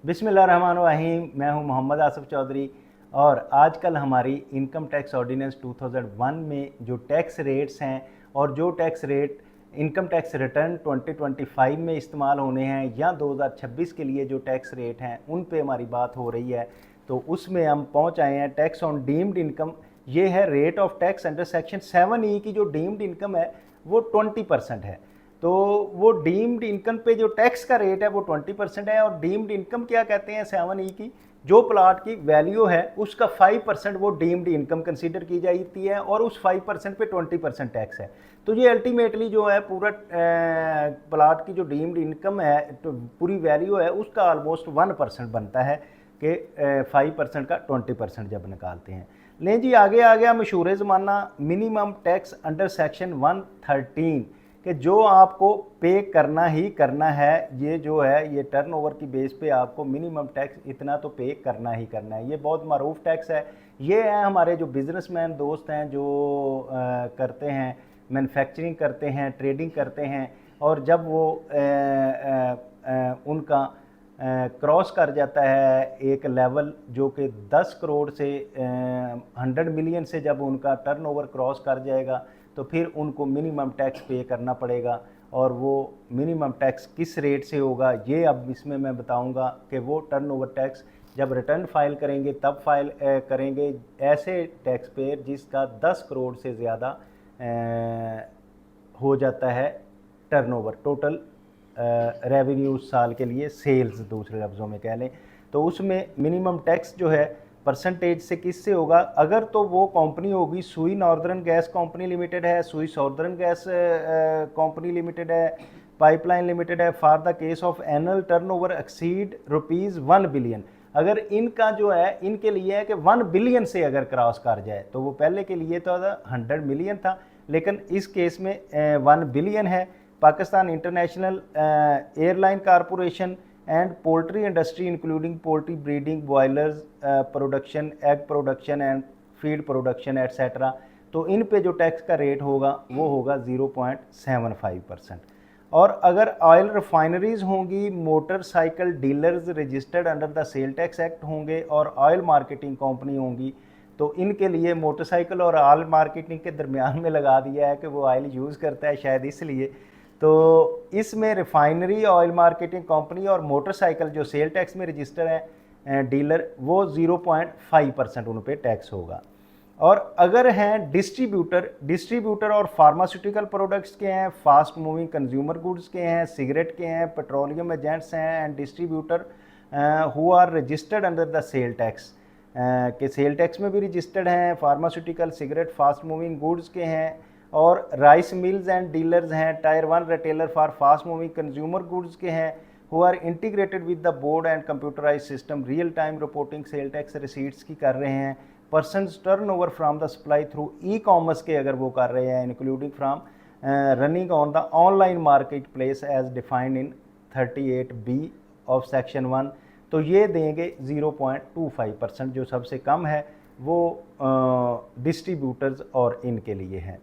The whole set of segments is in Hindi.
बिस्मिल्लाहिर्रहमानिर्रहीम। मैं हूं मोहम्मद आसिफ चौधरी और आजकल हमारी इनकम टैक्स ऑर्डिनेंस 2001 में जो टैक्स रेट्स हैं और जो tax rate income tax return 2025 में इस्तेमाल होने हैं या 2026 के लिए जो टैक्स रेट हैं उन पे हमारी बात हो रही है। तो उसमें हम पहुंच आए हैं टैक्स ऑन डीम्ड इनकम। ये है rate of tax under section 7E की जो डीम्ड इनकम है वो 20% है। तो वो डीम्ड इनकम पे जो टैक्स का रेट है वो 20% है। और डीम्ड इनकम क्या कहते हैं 7E की, जो प्लाट की वैल्यू है उसका 5% वो डीम्ड इनकम कंसीडर की जाती है और उस 5% पे 20% टैक्स है। तो ये अल्टीमेटली जो है पूरा प्लाट की जो डीम्ड इनकम है तो पूरी वैल्यू है उसका ऑलमोस्ट 1% बनता है कि 5% का 20% जब निकालते हैं। लें जी, आगे आ गया मशहूर ज़माना मिनिमम टैक्स अंडर सेक्शन 113 कि जो आपको पे करना ही करना है। ये जो है ये टर्नओवर की बेस पे आपको मिनिमम टैक्स इतना तो पे करना ही करना है। ये बहुत मरूफ टैक्स है। ये है हमारे जो बिजनेसमैन दोस्त हैं जो करते हैं, मैन्युफैक्चरिंग करते हैं, ट्रेडिंग करते हैं, और जब वो उनका क्रॉस कर जाता है एक लेवल जो कि 10 करोड़ से 100 मिलियन से जब उनका टर्नओवर क्रॉस कर जाएगा तो फिर उनको मिनिमम टैक्स पे करना पड़ेगा। और वो मिनिमम टैक्स किस रेट से होगा ये अब इसमें मैं बताऊंगा कि वो टर्नओवर टैक्स जब रिटर्न फाइल करेंगे तब फाइल करेंगे ऐसे टैक्स पेयर जिसका 10 करोड़ से ज़्यादा हो जाता है टर्नओवर टोटल रेवेन्यू उस साल के लिए, सेल्स दूसरे लफ्ज़ों में कह लें। तो उसमें मिनिमम टैक्स जो है परसेंटेज से किससे होगा, अगर तो वो कंपनी होगी सुई नॉर्दर्न गैस कंपनी लिमिटेड है, सुई सॉर्दर्न गैस कंपनी लिमिटेड है, पाइपलाइन लिमिटेड है, for the case of annual turnover exceed ₹1 billion. अगर इनका जो है इनके लिए है कि 1 बिलियन से अगर क्रॉस कर जाए तो वो पहले के लिए तो 100 मिलियन था, लेकिन इस केस में 1 बिलियन है। Pakistan international airline corporation and poultry industry including poultry breeding, boilers production, egg production and feed production etcetera. तो इन पे जो टैक्स का रेट होगा वो होगा 0.75%। और अगर ऑयल रिफाइनरीज होंगी, motorcycle dealers registered under the sale tax act होंगे और ऑयल मार्केटिंग कंपनी होंगी तो इनके लिए मोटरसाइकिल और ऑयल मार्केटिंग के दरमियान में लगा दिया है कि वो ऑयल यूज़ करता है शायद इसलिए। तो इसमें रिफाइनरी, ऑयल मार्केटिंग कंपनी और मोटरसाइकिल जो सेल टैक्स में रजिस्टर है डीलर वो 0.5% उन पर टैक्स होगा। और अगर हैं डिस्ट्रीब्यूटर और फार्मास्यूटिकल प्रोडक्ट्स के हैं, फास्ट मूविंग कंज्यूमर गुड्स के हैं, सिगरेट के हैं, पेट्रोलियम एजेंट्स हैं and distributor who are registered under the sale tax के सेल टैक्स में भी रजिस्टर्ड हैं, pharmaceutical, cigarette, fast moving goods के हैं। और राइस मिल्स एंड डीलर्स हैं, tier 1 retailer for fast moving consumer goods के हैं, who are integrated with the board and computerize system real time reporting sale tax receipts की कर रहे हैं। Persons turnover from the supply through e commerce के अगर वो कर रहे हैं, including from running on the online marketplace as defined in 38B of section 1, तो ये देंगे 0.25%। जो सबसे कम है वो डिस्ट्रीब्यूटर्स और इनके लिए है।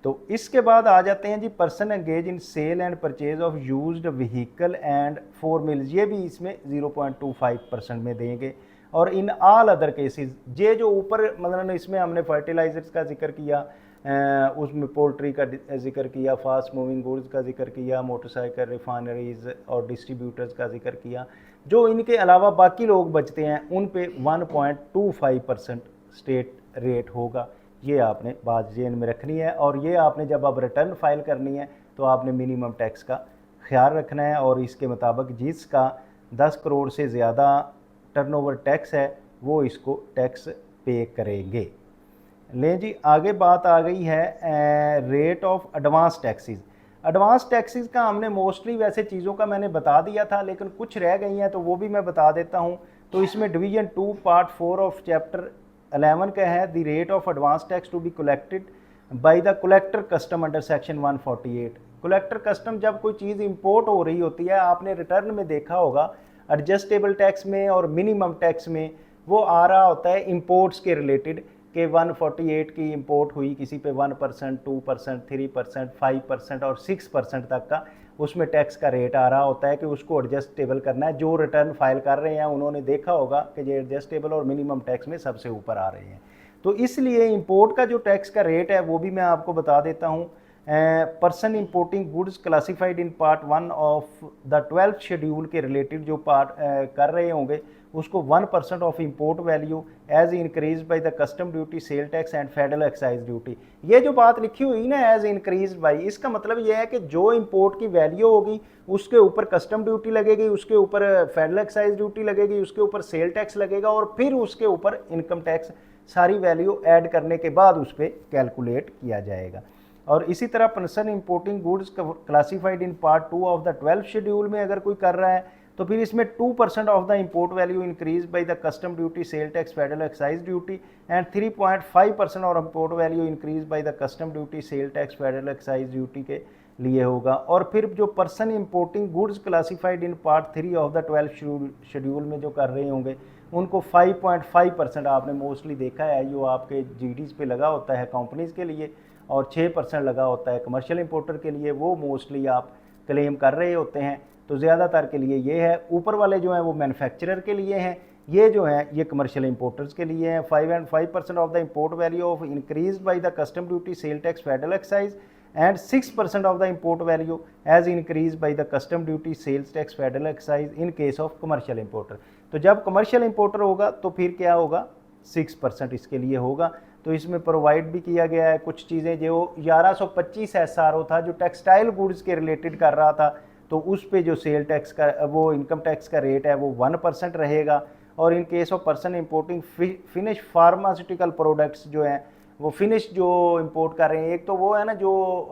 तो इसके बाद आ जाते हैं G person engage in sale and purchase of used vehicle and 4 mills, ये भी इसमें 0.25% में देंगे। और इन ऑल अदर केसेस ये जो ऊपर मतलब इसमें हमने फर्टिलाइजर्स का जिक्र किया, उसमें पोल्ट्री का जिक्र किया, फास्ट मूविंग गुड्स का जिक्र किया, मोटरसाइकिल, रिफाइनरीज और डिस्ट्रीब्यूटर्स का जिक्र किया, जो इनके अलावा बाकी लोग बचते हैं उन पे 1.25% स्टेट रेट होगा। ये आपने बात जेन में रखनी है। और ये आपने जब अब रिटर्न फाइल करनी है तो आपने मिनिमम टैक्स का ख्याल रखना है और इसके मुताबिक जिसका 10 करोड़ से ज़्यादा टर्नओवर टैक्स है वो इसको टैक्स पे करेंगे। लें जी, आगे बात आ गई है rate of advance taxes. Advance taxes का हमने मोस्टली वैसे चीज़ों का मैंने बता दिया था, लेकिन कुछ रह गई हैं तो वो भी मैं बता देता हूँ। तो इसमें डिवीजन 2 पार्ट 4 ऑफ चैप्टर 11 का है the rate of advance tax to be collected by the collector custom under section 148। Collector custom जब कोई चीज़ इंपोर्ट हो रही होती है, आपने रिटर्न में देखा होगा एडजस्टेबल टैक्स में और मिनिमम टैक्स में वो आ रहा होता है इंपोर्ट्स के रिलेटेड कि 148 की इंपोर्ट हुई किसी पे 1%, 2%, 3%, 5% और 6% तक का उसमें टैक्स का रेट आ रहा होता है कि उसको एडजस्टेबल करना है। जो रिटर्न फाइल कर रहे हैं उन्होंने देखा होगा कि ये एडजस्टेबल और मिनिमम टैक्स में सबसे ऊपर आ रहे हैं। तो इसलिए इंपोर्ट का जो टैक्स का रेट है वो भी मैं आपको बता देता हूँ। Person importing goods classified in part 1 of the 12th schedule के रिलेटेड जो पार्ट कर रहे होंगे उसको 1% of import value as increase by the custom duty, sale tax and federal excise duty. ये जो बात लिखी हुई ना एज इंक्रीज बाय, इसका मतलब ये है कि जो इंपोर्ट की वैल्यू होगी उसके ऊपर कस्टम ड्यूटी लगेगी, उसके ऊपर फेडरल एक्साइज ड्यूटी लगेगी, उसके ऊपर सेल टैक्स लगेगा और फिर उसके ऊपर इनकम टैक्स सारी वैल्यू ऐड करने के बाद उस पर कैलकुलेट किया जाएगा। और इसी तरह person importing goods classified in part 2 of the 12th schedule में अगर कोई कर रहा है तो फिर इसमें 2% of the import value increase by the custom duty, sale tax, federal excise duty and 3.5% और import value increase by the custom duty, sale tax, federal excise duty के लिए होगा। और फिर जो person importing goods classified in part 3 of the 12th schedule में जो कर रहे होंगे उनको 5.5% आपने मोस्टली देखा है जो आपके जीडीज पे लगा होता है कंपनीज के लिए और 6% लगा होता है कमर्शियल इंपोर्टर के लिए, वो मोस्टली आप क्लेम कर रहे होते हैं। तो ज़्यादातर के लिए ये है। ऊपर वाले जो हैं वो मैन्युफैक्चरर के लिए हैं, ये जो हैं ये कमर्शियल इंपोर्टर्स के लिए हैं। 5% of the import value of increase by the custom duty, sale tax, federal excise and 6% of the import value as increase by the custom duty, sales tax, federal excise in case of commercial importer. तो जब कमर्शियल इंपोर्टर होगा तो फिर क्या होगा, 6% इसके लिए होगा। तो इसमें प्रोवाइड भी किया गया है कुछ चीज़ें। जो 1125 SRO था जो टेक्सटाइल गुड्स के रिलेटेड कर रहा था, तो उस पे जो सेल टैक्स का वो इनकम टैक्स का रेट है वो 1% रहेगा। और in case of person importing finish pharmaceutical products जो हैं वो फिनिश जो इंपोर्ट कर रहे हैं, एक तो वो है ना जो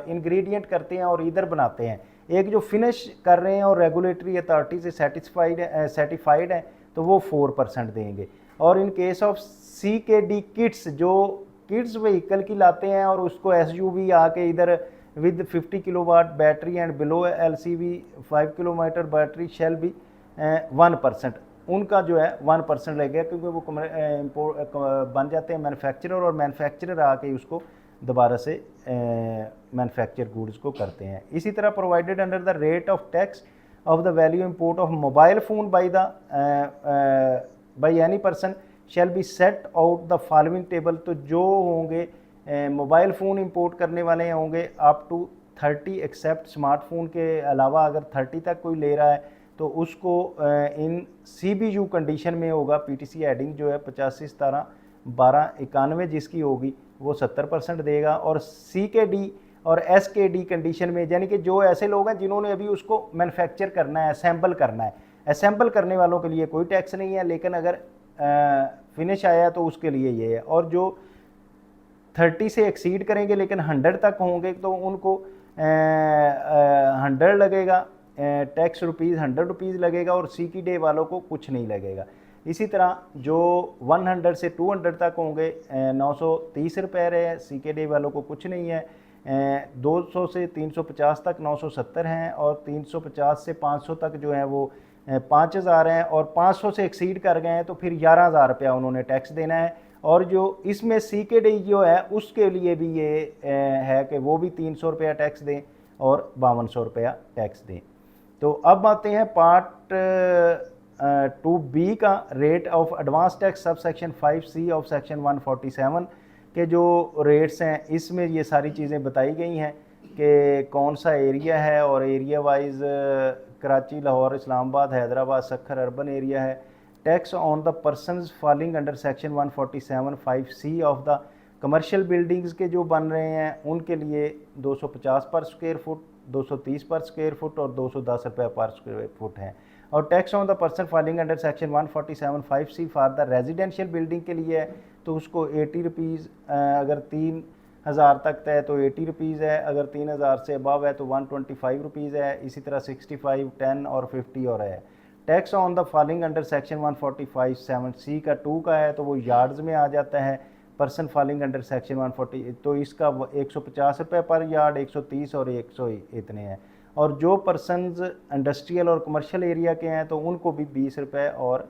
इंग्रेडिएंट करते हैं और इधर बनाते हैं, एक जो फिनिश कर रहे हैं और रेगुलेटरी अथॉरिटी से सर्टिफाइड है तो वो 4% देंगे। और in case of CKD kits जो किड्स व्हीकल की लाते हैं और उसको SUV आके इधर with 50 kilowatt battery and below LCV 5 kilometre battery shall भी 1%, उनका जो है 1% लगेगा क्योंकि वो बन जाते हैं मैन्युफैक्चरर और मैन्युफैक्चरर आके उसको दोबारा से मैन्युफैक्चर गुड्स को करते हैं। इसी तरह provided under the rate of tax of the value import of mobile phone by any person shall be set out the following table. तो जो होंगे मोबाइल फ़ोन इंपोर्ट करने वाले होंगे अप टू 30 एक्सेप्ट स्मार्टफोन के अलावा अगर 30 तक कोई ले रहा है तो उसको इन CBU कंडीशन में होगा। PTC एडिंग जो है 85/17/1291 जिसकी होगी वो 70% देगा। और CKD और SKD कंडीशन में यानी कि जो ऐसे लोग हैं जिन्होंने अभी उसको मैन्युफैक्चर करना है, असेंबल करना है, असेंबल करने वालों के लिए कोई टैक्स नहीं है, लेकिन अगर फिनिश आया तो उसके लिए ये है। और जो 30 से एक्सीड करेंगे लेकिन 100 तक होंगे तो उनको 100 लगेगा टैक्स रुपीज़, 100 रुपीज़ लगेगा और CKD वालों को कुछ नहीं लगेगा। इसी तरह जो 100 से 200 तक होंगे 930 रुपये रहे, CKD वालों को कुछ नहीं है। 200 से 350 तक 970 हैं और 350 से 500 तक जो है वो 5000 हैं। और 500 से एक्सीड कर गए हैं तो फिर 11000 रुपया उन्होंने टैक्स देना है। और जो इसमें CKD जो है उसके लिए भी ये है कि वो भी 300 रुपया टैक्स दें और 5200 रुपया टैक्स दें। तो अब आते हैं पार्ट 2B का rate of advance tax sub section 5C of section 147 के जो रेट्स हैं इसमें ये सारी चीज़ें बताई गई हैं कि कौन सा एरिया है और area wise Karachi, Lahore, Islamabad, Hyderabad, Sukkur urban area है। Tax on the persons falling under section 147 5C of the commercial buildings के जो बन रहे हैं उनके लिए 250 पर स्क्वायर फुट, 230 पर स्क्वायर फुट और 210 रुपये पर स्क्वायर फुट है। और tax on the person falling under section 147 5C for the residential building के लिए है तो उसको 80 रुपीज़, अगर 3000 तक है तो 80 रुपीज़ है, अगर 3000 से अबव है तो 125 रुपीज़ है। इसी तरह 65, 10 और 50 और है। Tax on the falling under section 145 7C का 2 का है तो वो यार्ड्स में आ जाता है। पर्सन फॉलिंग अंडर सेक्शन 140 तो इसका 150 रुपये पर यार्ड, 130 और 100 इतने हैं। और जो पर्सनस इंडस्ट्रियल और कमर्शियल एरिया के हैं तो उनको भी 20 रुपये और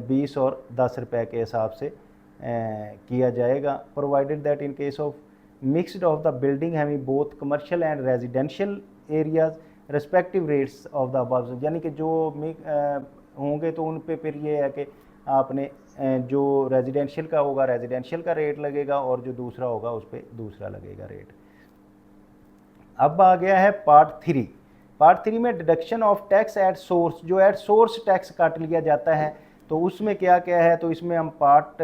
20 और 10 रुपये के हिसाब से किया जाएगा। Provided that in case of mixed of the building having both commercial and residential areas respective rates of the above, यानी कि जो होंगे तो उन पे फिर ये है कि आपने जो रेजिडेंशियल का होगा रेजिडेंशियल का रेट लगेगा और जो दूसरा होगा उस पर दूसरा लगेगा रेट। अब आ गया है पार्ट 3। पार्ट 3 में deduction of tax at source, जो एट सोर्स टैक्स काट लिया जाता है तो उसमें क्या क्या है, तो इसमें हम पार्ट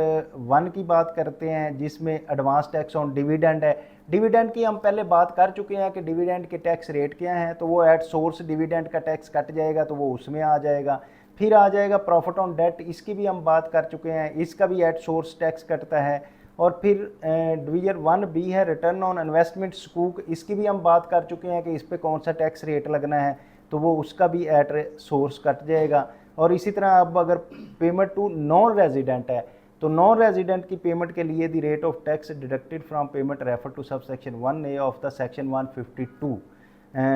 1 की बात करते हैं जिसमें एडवांस टैक्स ऑन डिविडेंड है। डिविडेंड की हम पहले बात कर चुके हैं कि डिविडेंड के टैक्स रेट क्या हैं, तो वो एट सोर्स डिविडेंड का टैक्स कट जाएगा तो वो उसमें आ जाएगा। फिर आ जाएगा प्रॉफिट ऑन डेट, इसकी भी हम बात कर चुके हैं, इसका भी एट सोर्स टैक्स कटता है। और फिर डिवीजन 1B है रिटर्न ऑन इन्वेस्टमेंट सकूक, इसकी भी हम बात कर चुके हैं कि इस पर कौन सा टैक्स रेट लगना है, तो वो उसका भी एट सोर्स कट जाएगा। और इसी तरह अब अगर पेमेंट टू नॉन रेजिडेंट है तो नॉन रेजिडेंट की पेमेंट के लिए the rate of tax deducted from payment refer to sub section 1A of the section 152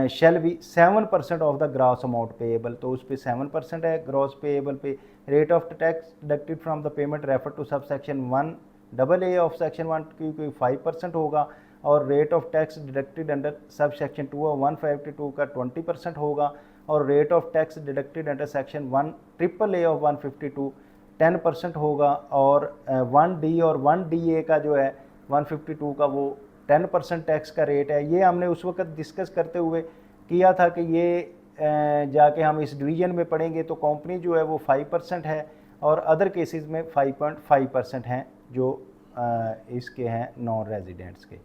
shall be 7% of the gross amount payable, तो उस पर 7% है ग्रॉस पेएबल पे। Rate of tax deducted from the payment refer to sub section 1AA of section 1 की 5% होगा, और rate of tax deducted under sub section 2 और 152 का 20% होगा, और rate of tax deducted under section 1AA of 152 10% होगा, और 1D और 1DA का जो है 152 का वो 10% टैक्स का रेट है। ये हमने उस वक्त डिस्कस करते हुए किया था कि ये जाके हम इस डिवीजन में पढ़ेंगे तो कंपनी जो है वो 5% है और अदर केसेस में 5.5% हैं जो इसके हैं नॉन रेजिडेंट्स के।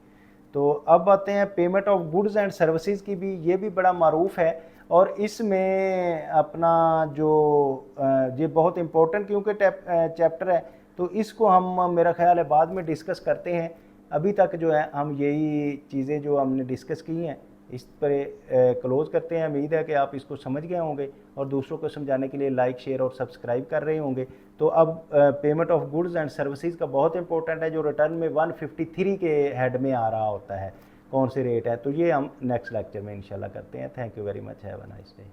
तो अब आते हैं payment of goods and services की भी, ये भी बड़ा मारूफ है और इसमें अपना जो ये बहुत इम्पोर्टेंट क्योंकि चैप्टर है तो इसको हम मेरा ख्याल है बाद में डिस्कस करते हैं। अभी तक जो है हम यही चीज़ें जो हमने डिस्कस की हैं इस पर क्लोज़ करते हैं। उम्मीद है कि आप इसको समझ गए होंगे और दूसरों को समझाने के लिए लाइक शेयर और सब्सक्राइब कर रहे होंगे। तो अब payment of goods and services का बहुत इंपॉर्टेंट है जो रिटर्न में 153 के हेड में आ रहा होता है कौन से रेट है, तो ये हम नेक्स्ट लेक्चर में इंशाल्लाह करते हैं। Thank you very much, have a nice day.